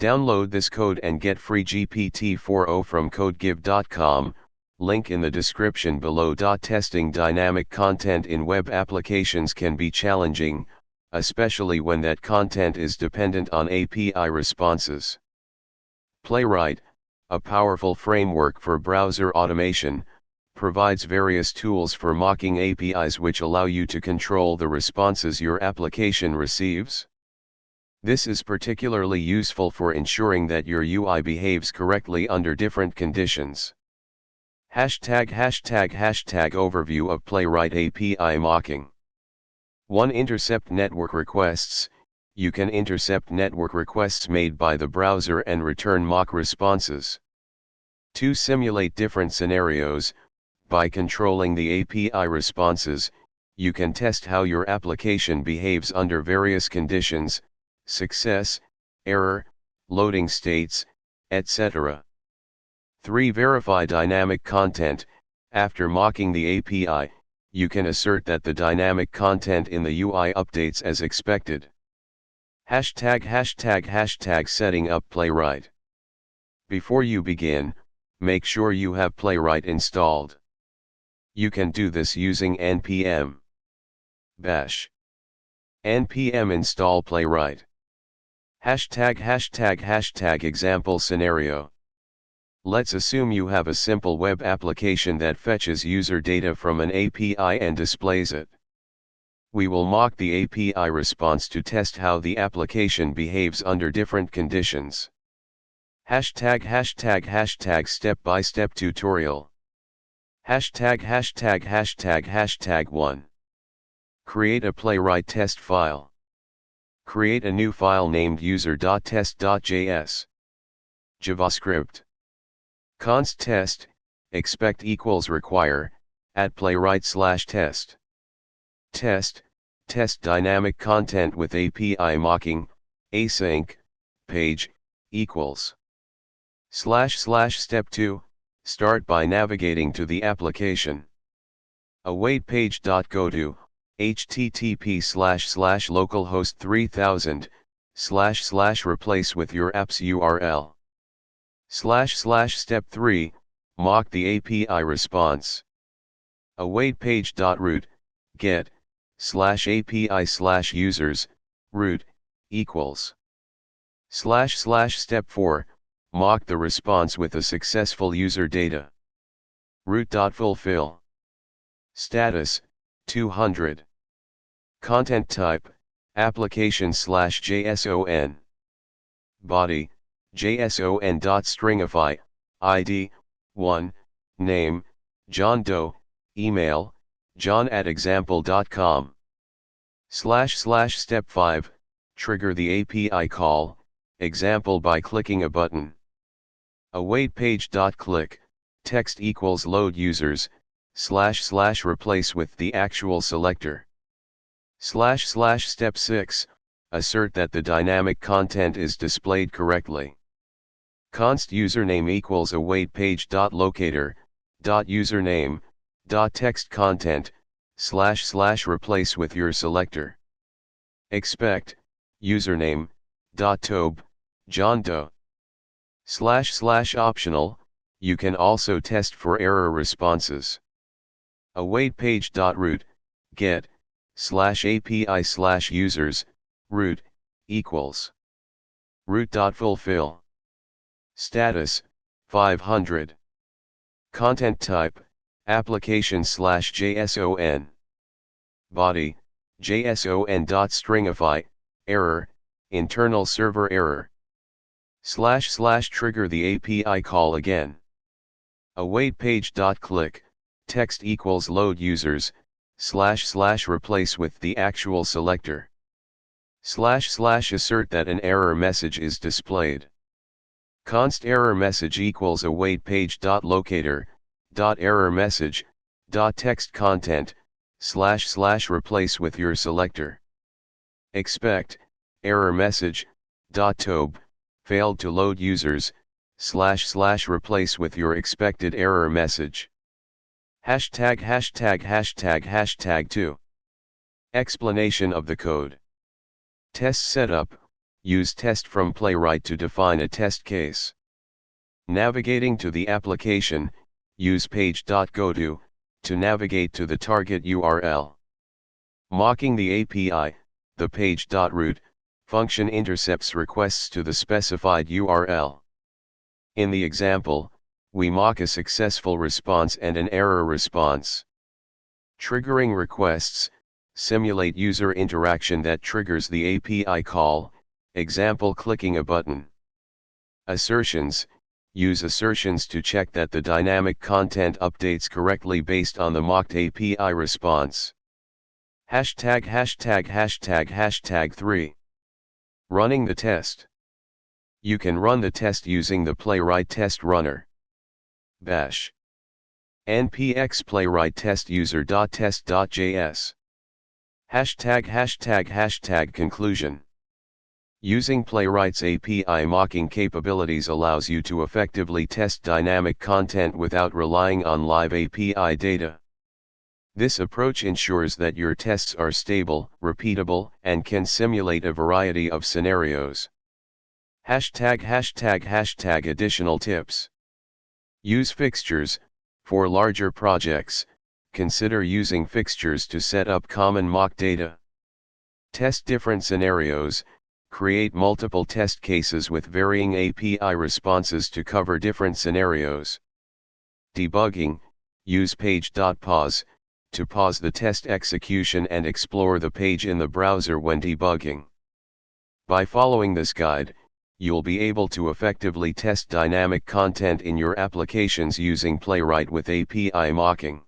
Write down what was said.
Download this code and get free GPT-4o from codegive.com, link in the description below. Testing dynamic content in web applications can be challenging, especially when that content is dependent on API responses. Playwright, a powerful framework for browser automation, provides various tools for mocking APIs which allow you to control the responses your application receives. This is particularly useful for ensuring that your UI behaves correctly under different conditions. Overview of Playwright API mocking. 1. Intercept network requests. You can intercept network requests made by the browser and return mock responses. 2. Simulate different scenarios. By controlling the API responses, you can test how your application behaves under various conditions, success, error, loading states, etc. 3. Verify dynamic content. After mocking the API, you can assert that the dynamic content in the UI updates as expected. Setting up Playwright. Before you begin, make sure you have Playwright installed. You can do this using npm bash npm install Playwright. Example scenario. Let's assume you have a simple web application that fetches user data from an API and displays it. We will mock the API response to test how the application behaves under different conditions. Step-by-step tutorial. 1. Create a Playwright test file. Create a new file named user.test.js. JavaScript. Const test, expect equals require, at playwright/test. Test dynamic content with API mocking, async, page, equals. // Step 2, start by navigating to the application. Await page. Go to http://localhost 3000 / replace with your app's URL. / Step 3, mock the API response. Await page. Root, get, /API/users, root, equals. / Step 4, mock the response with a successful user data. Root.fulfill. Status, 200. Content type, application/JSON. Body, JSON.stringify, ID, 1, name, John Doe, email, john@example.com. / Step 5, trigger the API call, example by clicking a button. Await page. Click, text equals load users, / replace with the actual selector. / Step 6, assert that the dynamic content is displayed correctly. Const username equals await page. Locator, username, text content, / replace with your selector. Expect, username, tobe, John Doe. / optional, you can also test for error responses. Await page. Root, get, /API/users, root, equals. Root.fulfill. Status, 500. Content type, application/JSON. Body, JSON.stringify, error, internal server error. / trigger the API call again. Await page. Click, text equals load users, / replace with the actual selector. / assert that an error message is displayed. Const error message equals await page. Locator, error message, text content, / replace with your selector. Expect, error message, tobe, failed to load users, / replace with your expected error message. ###2. Explanation of the code. Test setup. use test from Playwright to define a test case. Navigating to the application, use page.goto to navigate to the target URL. Mocking the API, the page.route function intercepts requests to the specified URL. In the example, we mock a successful response and an error response. Triggering requests, simulate user interaction that triggers the API call, example clicking a button. Assertions, use assertions to check that the dynamic content updates correctly based on the mocked API response. #######3. Running the test. You can run the test using the Playwright test runner. Bash. npx playwright test user.test.js. #### conclusion. Using Playwright's API mocking capabilities allows you to effectively test dynamic content without relying on live API data. This approach ensures that your tests are stable, repeatable, and can simulate a variety of scenarios. #####. Additional tips. Use fixtures. For larger projects, consider using fixtures to set up common mock data. Test different scenarios. Create multiple test cases with varying API responses to cover different scenarios. Debugging. Use page.pause to pause the test execution and explore the page in the browser when debugging. By following this guide, you'll be able to effectively test dynamic content in your applications using Playwright with API mocking.